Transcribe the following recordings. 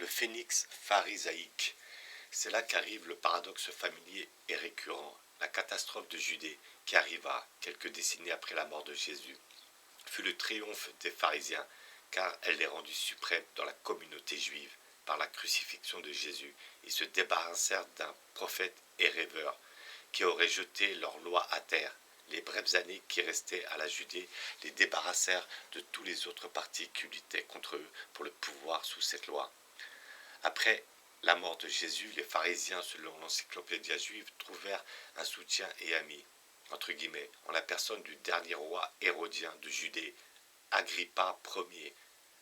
Le phénix pharisaïque. C'est là qu'arrive le paradoxe familier et récurrent. La catastrophe de Judée, qui arriva quelques décennies après la mort de Jésus, fut le triomphe des pharisiens, car elle les rendit suprêmes dans la communauté juive par la crucifixion de Jésus. Ils se débarrassèrent d'un prophète et rêveur qui aurait jeté leur loi à terre. Les brèves années qui restaient à la Judée les débarrassèrent de tous les autres partis qui luttaient contre eux pour le pouvoir sous cette loi. Après la mort de Jésus, les pharisiens, selon l'encyclopédie juive, trouvèrent un soutien et ami, entre guillemets, en la personne du dernier roi hérodien de Judée, Agrippa Ier.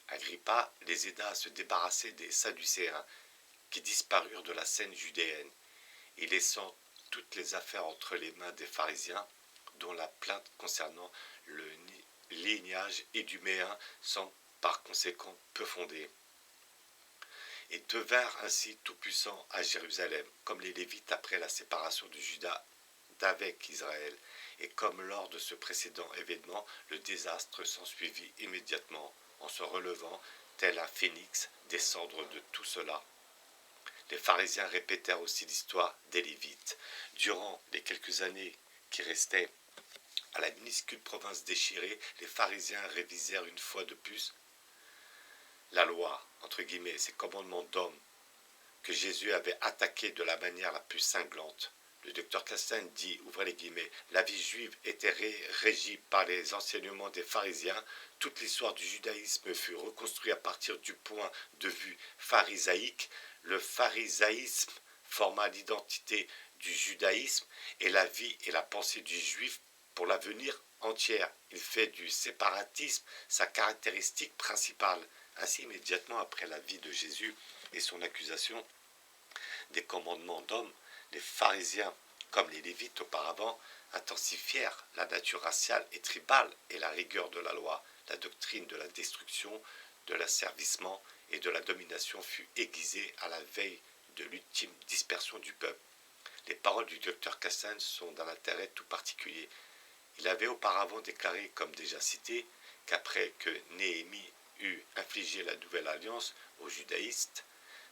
Agrippa les aida à se débarrasser des Sadducéens, qui disparurent de la scène judéenne, et laissant toutes les affaires entre les mains des pharisiens, dont la plainte concernant le lignage éduméen semble par conséquent peu fondée, et devinrent ainsi tout-puissants à Jérusalem, comme les Lévites après la séparation de Juda d'avec Israël. Et comme lors de ce précédent événement, le désastre s'ensuivit immédiatement, en se relevant, tel un phénix, descendre de tout cela. Les pharisiens répétèrent aussi l'histoire des Lévites. Durant les quelques années qui restaient à la minuscule province déchirée, les pharisiens révisèrent une fois de plus la loi, entre guillemets, ces commandements d'hommes que Jésus avait attaqués de la manière la plus cinglante. Le docteur Castan dit, ouvrez les guillemets, la vie juive était régie par les enseignements des pharisiens. Toute l'histoire du judaïsme fut reconstruite à partir du point de vue pharisaïque. Le pharisaïsme forma l'identité du judaïsme et la vie et la pensée du juif pour l'avenir entière. Il fait du séparatisme sa caractéristique principale. Ainsi, immédiatement après la vie de Jésus et son accusation des commandements d'hommes, les pharisiens, comme les Lévites auparavant, intensifièrent la nature raciale et tribale et la rigueur de la loi. La doctrine de la destruction, de l'asservissement et de la domination fut aiguisée à la veille de l'ultime dispersion du peuple. Les paroles du docteur Castan sont d'un intérêt tout particulier. Il avait auparavant déclaré, comme déjà cité, qu'après que Néhémie eut infligé la nouvelle alliance aux judaïstes,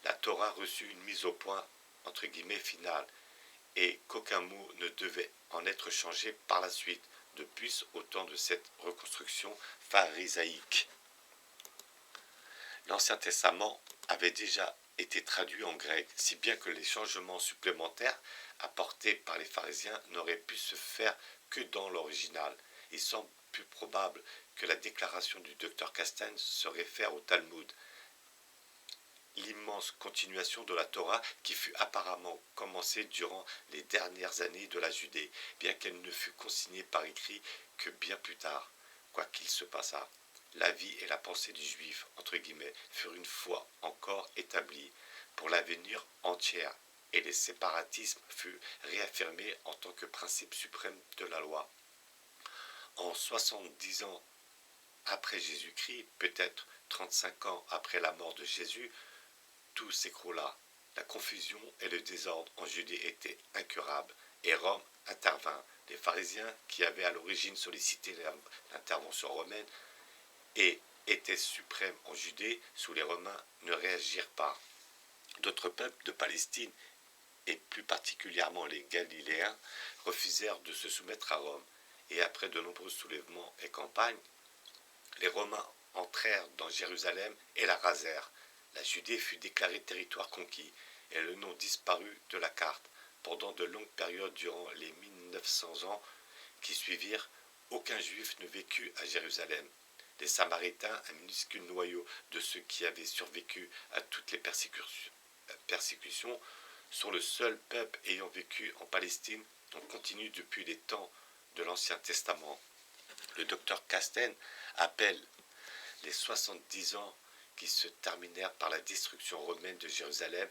la Torah reçut une mise au point, entre guillemets, finale, et qu'aucun mot ne devait en être changé par la suite, depuis au temps de cette reconstruction pharisaïque. L'Ancien Testament avait déjà été traduit en grec, si bien que les changements supplémentaires apportés par les pharisiens n'auraient pu se faire que dans l'original. Il semble plus probable que la déclaration du docteur Castan se réfère au Talmud, l'immense continuation de la Torah qui fut apparemment commencée durant les dernières années de la Judée, bien qu'elle ne fût consignée par écrit que bien plus tard. Quoi qu'il se passât, la vie et la pensée du juif, entre guillemets, furent une fois encore établies pour l'avenir entière, et le séparatisme fut réaffirmé en tant que principe suprême de la loi. En 70 ans après Jésus-Christ, peut-être 35 ans après la mort de Jésus, tout s'écroula. La confusion et le désordre en Judée étaient incurables, et Rome intervint. Les pharisiens, qui avaient à l'origine sollicité l'intervention romaine et étaient suprêmes en Judée sous les Romains, ne réagirent pas. D'autres peuples de Palestine, et plus particulièrement les Galiléens, refusèrent de se soumettre à Rome, et après de nombreux soulèvements et campagnes, les Romains entrèrent dans Jérusalem et la rasèrent. La Judée fut déclarée territoire conquis, et le nom disparut de la carte. Pendant de longues périodes durant les 1900 ans qui suivirent, aucun juif ne vécut à Jérusalem. Les Samaritains, un minuscule noyau de ceux qui avaient survécu à toutes les persécutions, sont le seul peuple ayant vécu en Palestine. On continue depuis les temps de l'Ancien Testament. Le docteur Castan appelle les 70 ans qui se terminèrent par la destruction romaine de Jérusalem,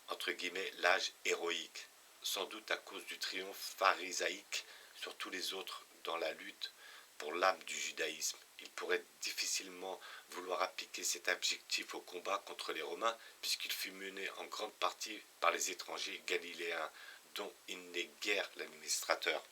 entre guillemets, l'âge héroïque, sans doute à cause du triomphe pharisaïque sur tous les autres dans la lutte pour l'âme du judaïsme. Il pourrait difficilement vouloir appliquer cet objectif au combat contre les Romains, puisqu'il fut mené en grande partie par les étrangers galiléens, dont il n'est guère l'administrateur.